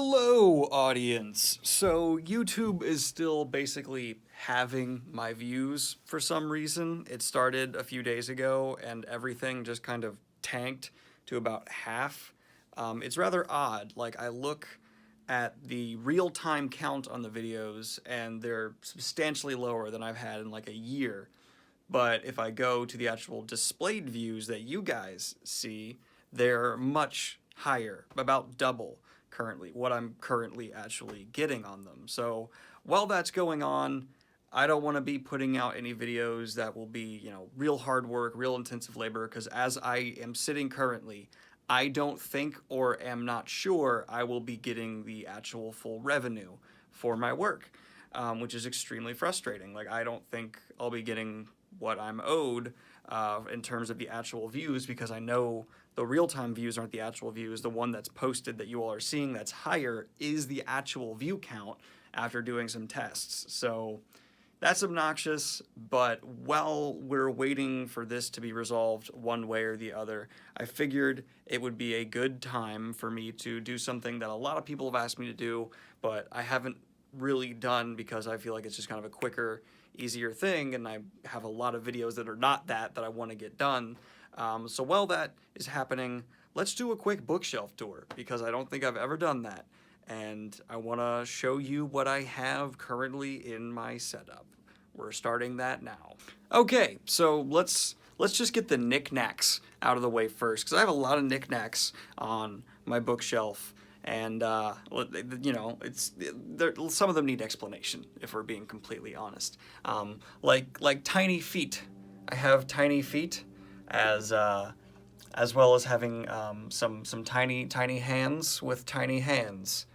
Hello, audience. So, YouTube is still basically having my views for some reason. It started a few days ago, and everything just kind of tanked to about half. It's rather odd. Like, I look at the real-time count on the videos, and they're substantially lower than I've had in like a year. But if I go to the actual displayed views that you guys see, they're much higher, about double currently, what I'm currently actually getting on them. So while that's going on, I don't want to be putting out any videos that will be, real hard work, real intensive labor, because as I am sitting currently, I don't think or am not sure I will be getting the actual full revenue for my work, which is extremely frustrating. Like, I don't think I'll be getting what I'm owed in terms of the actual views, because I know the real-time views aren't the actual views. The one that's posted that you all are seeing that's higher is the actual view count after doing some tests. So that's obnoxious, but while we're waiting for this to be resolved one way or the other, I figured it would be a good time for me to do something that a lot of people have asked me to do, but I haven't really done because I feel like it's just kind of a quicker, easier thing, and I have a lot of videos that are not that I want to get done. So while that is happening, let's do a quick bookshelf tour, because I don't think I've ever done that, and I want to show you what I have currently in my setup. We're starting that now. Okay, so let's just get the knickknacks out of the way first, because I have a lot of knickknacks on my bookshelf. And, some of them need explanation, if we're being completely honest. Like tiny feet. I have tiny feet, as well as having some tiny hands with tiny hands.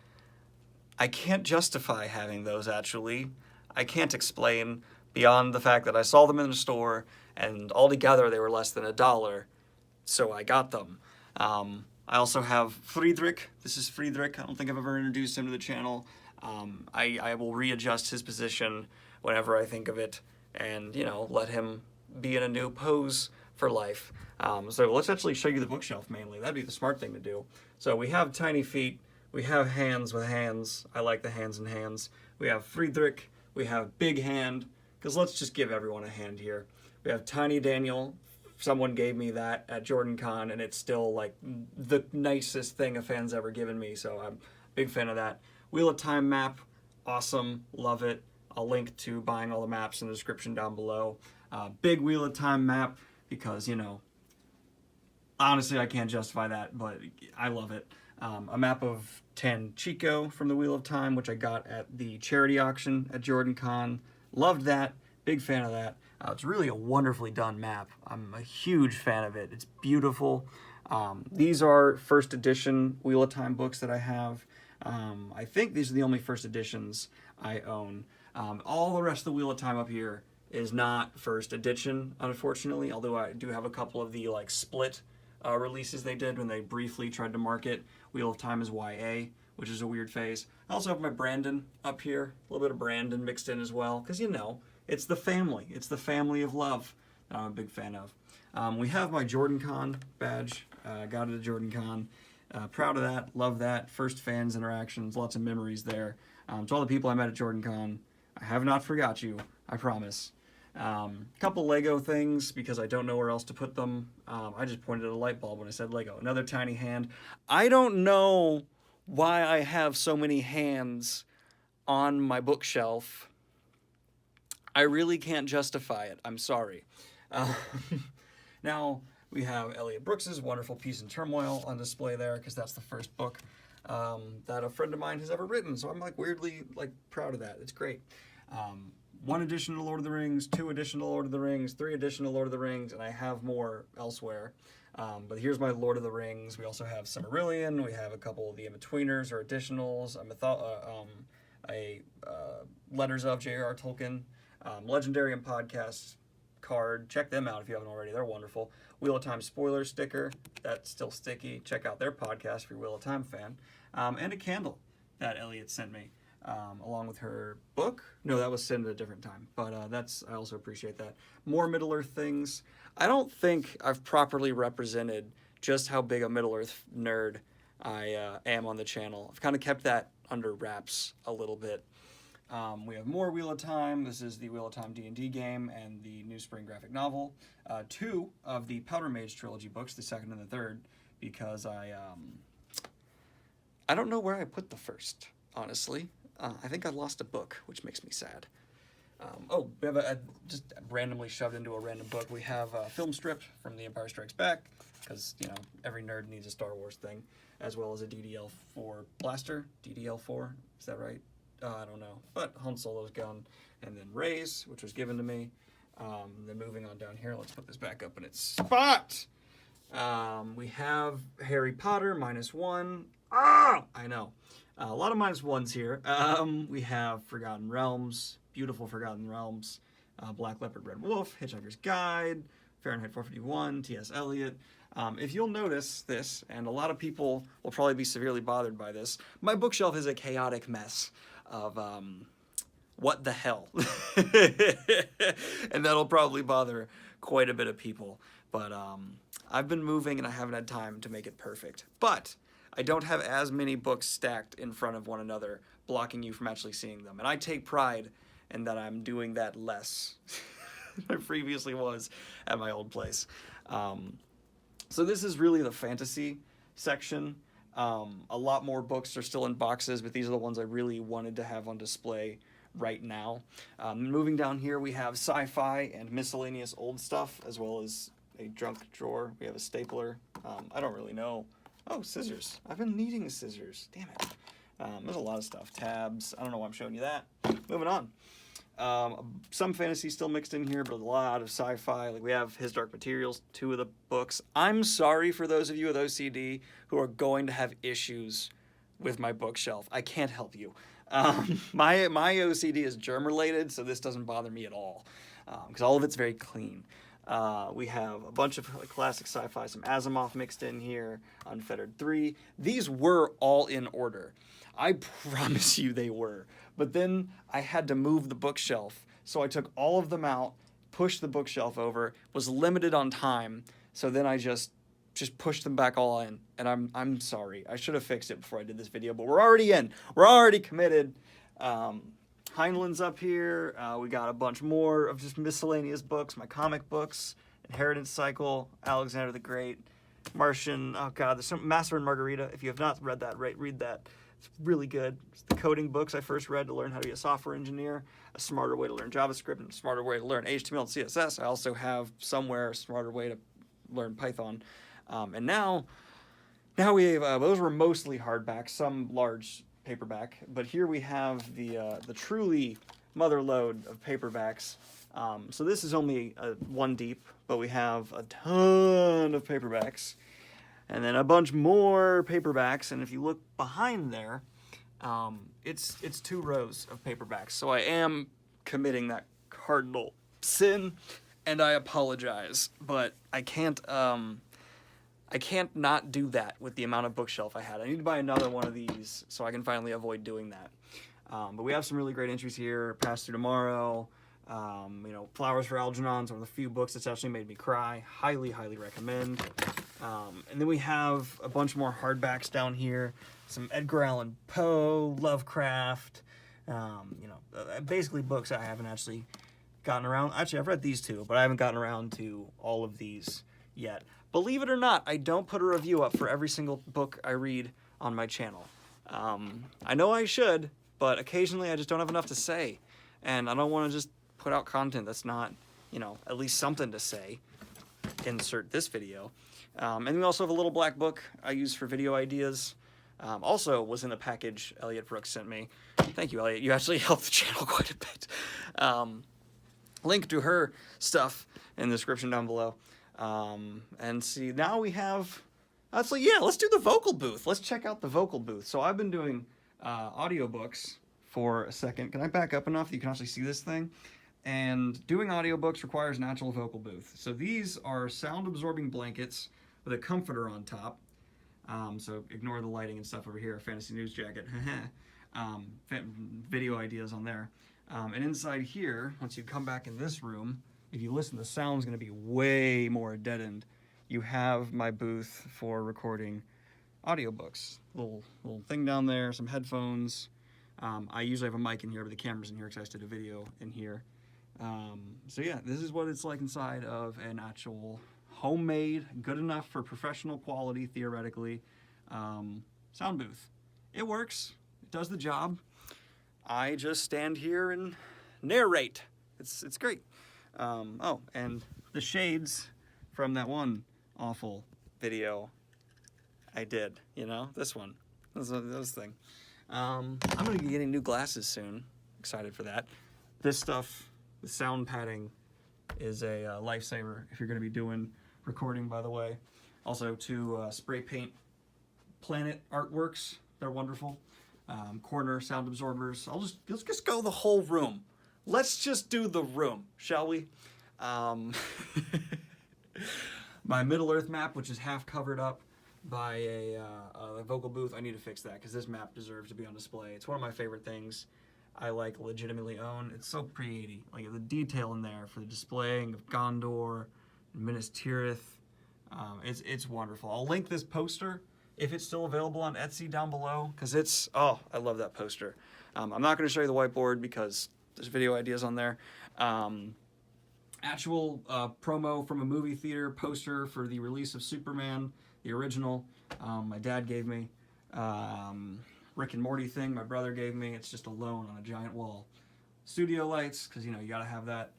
I can't justify having those, actually. I can't explain beyond the fact that I saw them in the store, and altogether they were less than $1, so I got them. I also have Friedrich. This is Friedrich. I don't think I've ever introduced him to the channel. I will readjust his position whenever I think of it, and, let him be in a new pose for life. So let's actually show you the bookshelf mainly. That'd be the smart thing to do. So we have tiny feet. We have hands with hands. I like the hands and hands. We have Friedrich. We have big hand, because let's just give everyone a hand here. We have Tiny Daniel. Someone gave me that at JordanCon, and it's still like the nicest thing a fan's ever given me, so I'm a big fan of that. Wheel of Time map, awesome, love it. I'll link to buying all the maps in the description down below. Big Wheel of Time map, because, honestly, I can't justify that, but I love it. A map of Tanchico from the Wheel of Time, which I got at the charity auction at JordanCon. Loved that, big fan of that. It's really a wonderfully done map. I'm a huge fan of it. It's beautiful. These are first edition Wheel of Time books that I have. I think these are the only first editions I own. All the rest of the Wheel of Time up here is not first edition, unfortunately, although I do have a couple of the split releases they did when they briefly tried to market Wheel of Time as YA, which is a weird phase. I also have my Brandon up here, a little bit of Brandon mixed in as well, because it's the family. It's the family of love that I'm a big fan of. We have my JordanCon badge. Got it at JordanCon. Proud of that. Love that. First fans interactions. Lots of memories there. To all the people I met at JordanCon, I have not forgot you. I promise. Couple Lego things, because I don't know where else to put them. I just pointed at a light bulb when I said Lego. Another tiny hand. I don't know why I have so many hands on my bookshelf. I really can't justify it. I'm sorry. Now, we have Elliot Brooks's wonderful Peace and Turmoil on display there, because that's the first book that a friend of mine has ever written. So I'm weirdly proud of that. It's great. 1 edition of Lord of the Rings, 2 edition of Lord of the Rings, 3 edition of Lord of the Rings, and I have more elsewhere. But here's my Lord of the Rings. We also have Silmarillion. We have a couple of the in-betweeners or additionals. Letters of J.R.R. Tolkien. Legendary and Podcast card. Check them out if you haven't already. They're wonderful. Wheel of Time spoiler sticker. That's still sticky. Check out their podcast if you're a Wheel of Time fan. And a candle that Elliot sent me, along with her book. No, that was sent at a different time. But I also appreciate that. More Middle-earth things. I don't think I've properly represented just how big a Middle-earth nerd I am on the channel. I've kind of kept that under wraps a little bit. We have more Wheel of Time. This is the Wheel of Time D&D game and the New Spring graphic novel. 2 of the Powder Mage trilogy books, the second and the third, because I don't know where I put the first, honestly. I think I lost a book, which makes me sad. Oh, we have just randomly shoved into a random book. We have a film strip from The Empire Strikes Back, because, you know, every nerd needs a Star Wars thing, as well as a DDL-4 blaster. DDL-4, is that right? I don't know. But Han Solo's gun, and then Rey's, which was given to me. Then moving on down here, let's put this back up in its spot. We have Harry Potter, -1. Ah! I know. A lot of -1s here. We have Forgotten Realms, beautiful Forgotten Realms, Black Leopard, Red Wolf, Hitchhiker's Guide, Fahrenheit 451, T.S. Eliot. If you'll notice this, and a lot of people will probably be severely bothered by this, my bookshelf is a chaotic mess of what the hell. And that'll probably bother quite a bit of people. But I've been moving and I haven't had time to make it perfect. But I don't have as many books stacked in front of one another, blocking you from actually seeing them. And I take pride in that I'm doing that less than I previously was at my old place. So this is really the fantasy section. A lot more books are still in boxes, but these are the ones I really wanted to have on display right now. Moving down here, we have sci-fi and miscellaneous old stuff, as well as a junk drawer. We have a stapler. I don't really know. Oh, scissors. I've been needing scissors. Damn it. There's a lot of stuff. Tabs. I don't know why I'm showing you that. Moving on. Some fantasy still mixed in here, but a lot of sci-fi. Like we have His Dark Materials, 2 of the books. I'm sorry for those of you with OCD who are going to have issues with my bookshelf. I can't help you. My OCD is germ-related, so this doesn't bother me at all, because all of it's very clean. We have a bunch of classic sci-fi, some Asimov mixed in here, Unfettered 3. These were all in order. I promise you they were. But then I had to move the bookshelf, so I took all of them out, pushed the bookshelf over, was limited on time, so then I just pushed them back all in, and I'm sorry. I should have fixed it before I did this video, but we're already in. We're already committed. Heinlein's up here. We got a bunch more of just miscellaneous books, my comic books, Inheritance Cycle, Alexander the Great, Martian, oh god, there's some Master and Margarita. If you have not read that, read that. It's really good. It's the coding books I first read to learn how to be a software engineer, a smarter way to learn JavaScript, and a smarter way to learn HTML and CSS. I also have somewhere a smarter way to learn Python. And now we have, those were mostly hardback, some large paperback, but here we have the truly mother lode of paperbacks. So this is only 1 deep, but we have a ton of paperbacks. And then a bunch more paperbacks, and if you look behind there, it's 2 rows of paperbacks. So I am committing that cardinal sin, and I apologize, but I can't not do that with the amount of bookshelf I had. I need to buy another one of these so I can finally avoid doing that. But we have some really great entries here. Pass Through Tomorrow, you know, Flowers for Algernon's one of the few books that's actually made me cry. Highly, highly recommend. And then we have a bunch more hardbacks down here. Some Edgar Allan Poe, Lovecraft, you know, basically books I haven't actually gotten around. Actually, I've read these 2, but I haven't gotten around to all of these yet. Believe it or not, I don't put a review up for every single book I read on my channel. I know I should, but occasionally I just don't have enough to say. And I don't want to just put out content that's not, you know, at least something to say. Insert this video. And we also have a little black book I use for video ideas. Also was in the package Elliot Brooks sent me. Thank you, Elliot. You actually helped the channel quite a bit. Link to her stuff in the description down below. And see, now we have, actually, yeah, let's do the vocal booth. Let's check out the vocal booth. So I've been doing audiobooks for a second. Can I back up enough that you can actually see this thing? And doing audiobooks requires an actual vocal booth. So these are sound-absorbing blankets with a comforter on top. So ignore the lighting and stuff over here, fantasy news jacket. Video ideas on there. And inside here, once you come back in this room, if you listen, the sound's going to be way more deadened. You have my booth for recording audiobooks. Little thing down there, some headphones. I usually have a mic in here, but the camera's in here because I just did a video in here. So yeah, this is what it's like inside of an actual homemade, good enough for professional quality, theoretically, sound booth. It works. It does the job. I just stand here and narrate. It's great. Oh, and the shades from that one awful video I did, you know, this one, this thing. I'm gonna be getting new glasses soon. Excited for that. This stuff, the sound padding, is a lifesaver if you're gonna be doing recording, by the way. Also, to spray paint planet artworks, they're wonderful. Corner sound absorbers. Let's just go the whole room. Let's just do the room, shall we? My Middle Earth map, which is half covered up by a vocal booth. I need to fix that because this map deserves to be on display. It's one of my favorite things I like legitimately own. It's so pretty. Like the detail in there for the displaying of Gondor, Minas Tirith. It's wonderful. I'll link this poster if it's still available on Etsy down below because it's, oh, I love that poster. I'm not going to show you the whiteboard because there's video ideas on there. Actual promo from a movie theater poster for the release of Superman, the original. My dad gave me. Rick and Morty thing my brother gave me. It's just alone on a giant wall. Studio lights, because you know you gotta have that.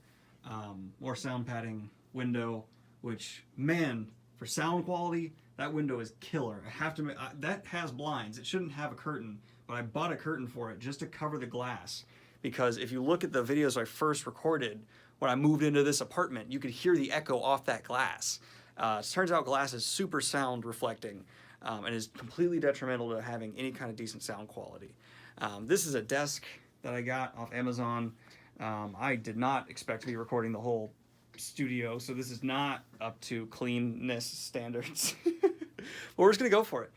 More sound padding, window, which, man, for sound quality, that window is killer. I have to that has blinds. It shouldn't have a curtain, but I bought a curtain for it just to cover the glass. Because if you look at the videos I first recorded when I moved into this apartment, you could hear the echo off that glass. It turns out glass is super sound reflecting and is completely detrimental to having any kind of decent sound quality. This is a desk that I got off Amazon. I did not expect to be recording the whole studio, so this is not up to cleanness standards. But we're just gonna go for it.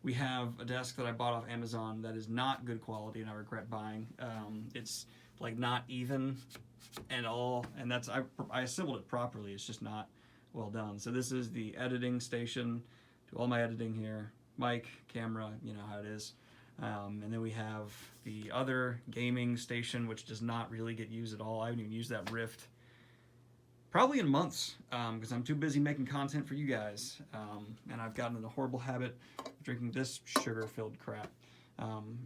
We have a desk that I bought off Amazon that is not good quality and I regret buying. It's like not even at all, and that's I assembled it properly. It's just not well done. So this is the editing station. Do all my editing here. Mic, camera, you know how it is. And then we have the other gaming station, which does not really get used at all. I haven't even used that Rift probably in months because I'm too busy making content for you guys. And I've gotten in a horrible habit of drinking this sugar-filled crap.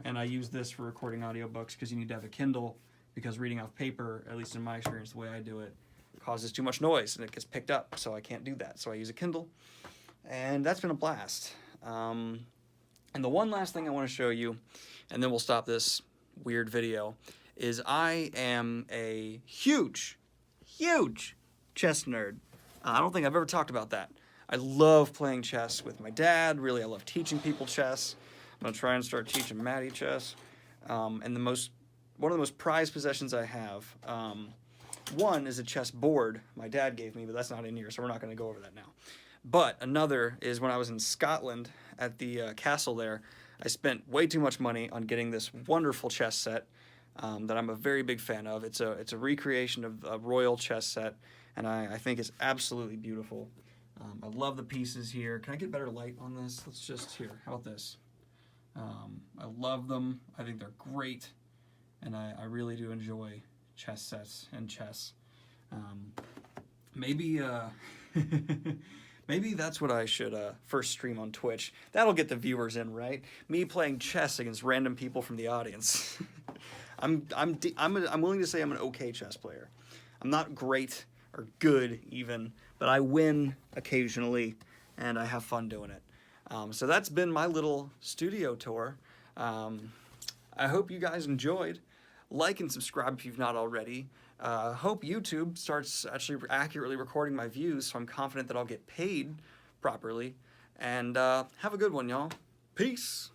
And I use this for recording audiobooks because you need to have a Kindle because reading off paper, at least in my experience, the way I do it, causes too much noise and it gets picked up, so I can't do that. So I use a Kindle, and that's been a blast. And the one last thing I want to show you, and then we'll stop this weird video, is I am a huge chess nerd. I don't think I've ever talked about that. I love playing chess with my dad. Really, I love teaching people chess. I'm going to try and start teaching Maddie chess. And one of the most prized possessions I have, one is a chess board my dad gave me, but that's not in here, so we're not going to go over that now. But another is when I was in Scotland at the castle there, I spent way too much money on getting this wonderful chess set that I'm a very big fan of. It's a recreation of a royal chess set, and I think it's absolutely beautiful. I love the pieces here. Can I get better light on this? Let's just, here, how about this? I love them. I think they're great, and I really do enjoy chess sets and chess. Maybe maybe that's what I should first stream on Twitch. That'll get the viewers in, right? Me playing chess against random people from the audience. I'm willing to say I'm an okay chess player. I'm not great or good even, but I win occasionally, and I have fun doing it. So that's been my little studio tour. I hope you guys enjoyed. Like and subscribe if you've not already. Hope YouTube starts actually accurately recording my views, so I'm confident that I'll get paid properly. And have a good one, y'all. Peace.